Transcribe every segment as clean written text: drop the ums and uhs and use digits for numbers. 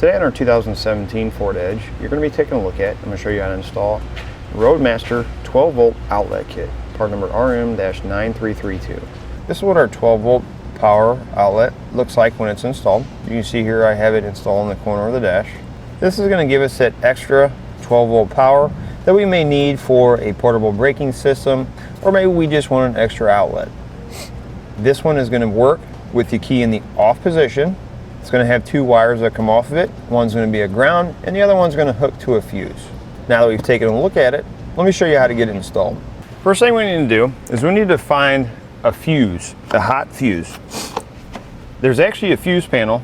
Today on our 2017 Ford Edge, you're going to be taking a look at, I'm going to show you how to install Roadmaster 12 volt outlet kit, part number RM-9332. This is what our 12 volt power outlet looks like when it's installed. You can see here I have it installed in the corner of the dash. This is going to give us that extra 12 volt power that we may need for a portable braking system, or maybe we just want an extra outlet. This one is going to work with the key in the off position. It's going to have two wires that come off of it. One's going to be a ground and the other one's going to hook to a fuse. Now that we've taken a look at it, let me show you how to get it installed. First thing we need to do is we need to find a fuse, a hot fuse. There's actually a fuse panel.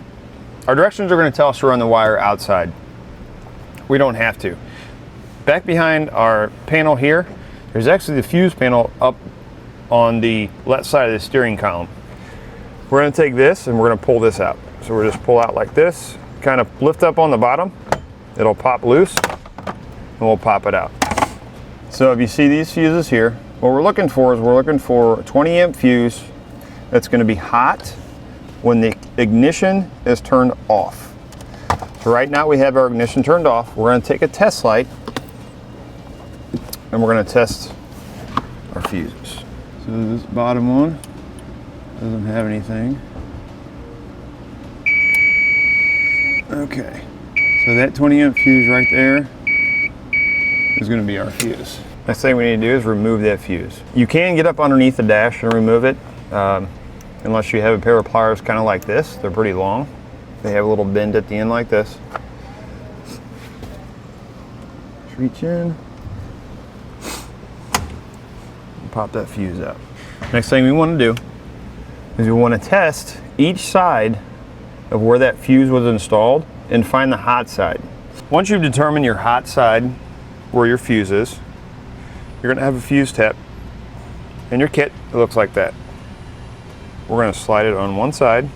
Our directions are going to tell us to run the wire outside. We don't have to. Back behind our panel here, there's actually the fuse panel up on the left side of the steering column. We're going to take this and we're going to pull this out. So we'll just pull out like this, kind of lift up on the bottom, it'll pop loose, and we'll pop it out. So if you see these fuses here, what we're looking for is we're looking for a 20 amp fuse that's going to be hot when the ignition is turned off. So right now we have our ignition turned off. We're going to take a test light and we're going to test our fuses. So this bottom one doesn't have anything. Okay, so that 20 amp fuse right there is going to be our fuse. Next thing we need to do is remove that fuse. You can get up underneath the dash and remove it, unless you have a pair of pliers kind of like this. They're pretty long. They have a little bend at the end like this. Just reach in and pop that fuse out. Next thing we want to do is we want to test each side of where that fuse was installed and find the hot side. Once you've determined your hot side, where your fuse is, you're going to have a fuse tap in your kit. It looks like that. We're going to slide it on one side,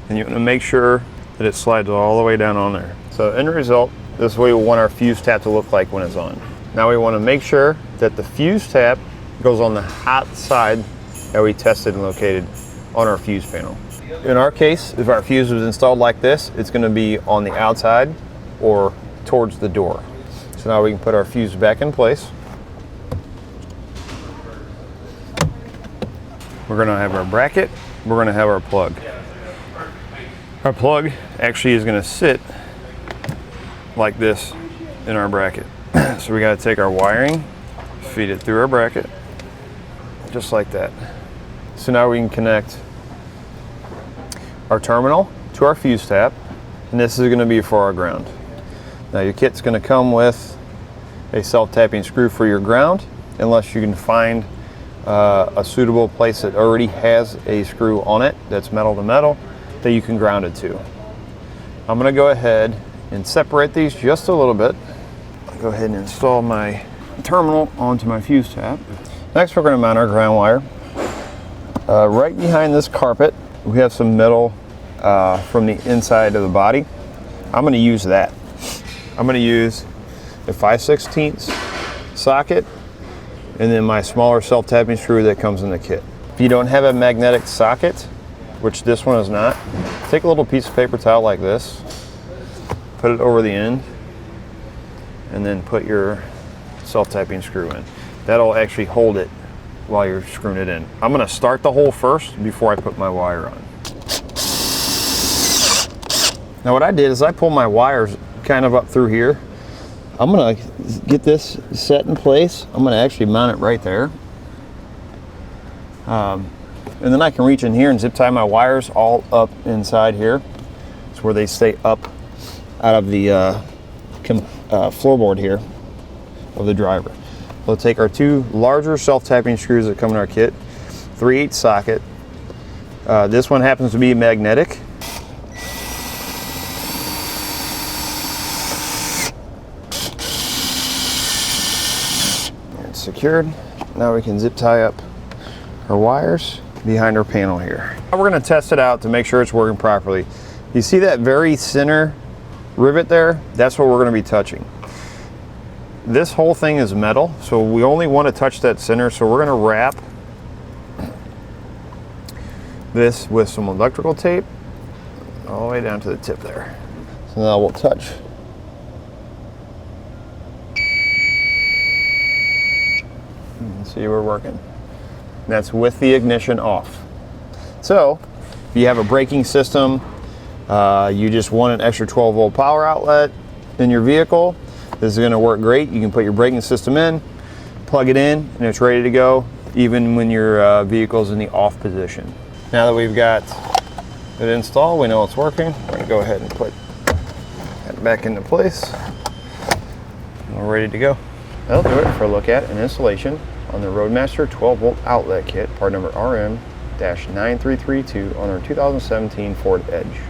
and you want to make sure that it slides all the way down on there. So end result, this is what we want our fuse tap to look like when it's on. Now we want to make sure that the fuse tap goes on the hot side that we tested and located on our fuse panel. In our case, if our fuse was installed like this, it's going to be on the outside or towards the door. So now we can put our fuse back in place. We're going to have our bracket, we're going to have our plug. Our plug actually is going to sit like this in our bracket. So we got to take our wiring, feed it through our bracket, just like that. So now we can connect our terminal to our fuse tap, and this is going to be for our ground. Now your kit's going to come with a self-tapping screw for your ground, unless you can find a suitable place that already has a screw on it that's metal to metal that you can ground it to. I'm going to go ahead and separate these just a little bit. I'll go ahead and install my terminal onto my fuse tap. Next we're going to mount our ground wire. Right behind this carpet we have some metal from the inside of the body. I'm going to use that. I'm going to use a 5/16 socket and then my smaller self-tapping screw that comes in the kit. If you don't have a magnetic socket, which this one is not, take a little piece of paper towel like this, put it over the end, and then put your self-tapping screw in. That'll actually hold it while you're screwing it in. I'm going to start the hole first before I put my wire on. Now what I did is I pulled my wires kind of up through here. I'm going to get this set in place. I'm going to actually mount it right there. And then I can reach in here and zip tie my wires all up inside here. It's where they stay up out of the floorboard here of the driver. We'll take our two larger self-tapping screws that come in our kit, 3/8 socket. This one happens to be magnetic. It's secured. Now we can zip tie up our wires behind our panel here. Now we're going to test it out to make sure it's working properly. You see that very center rivet there? That's what we're going to be touching. This whole thing is metal, so we only want to touch that center, so we're going to wrap this with some electrical tape all the way down to the tip there. So now we'll touch. See, we're working. That's with the ignition off. So if you have a braking system, you just want an extra 12 volt power outlet in your vehicle, this is going to work great. You can put your braking system in, plug it in, and it's ready to go even when your vehicle's in the off position. Now that we've got it installed, we know it's working. We're going to go ahead and put that back into place. And we're ready to go. That'll do it for a look at an installation on the Roadmaster 12 volt outlet kit, part number RM-9332 on our 2017 Ford Edge.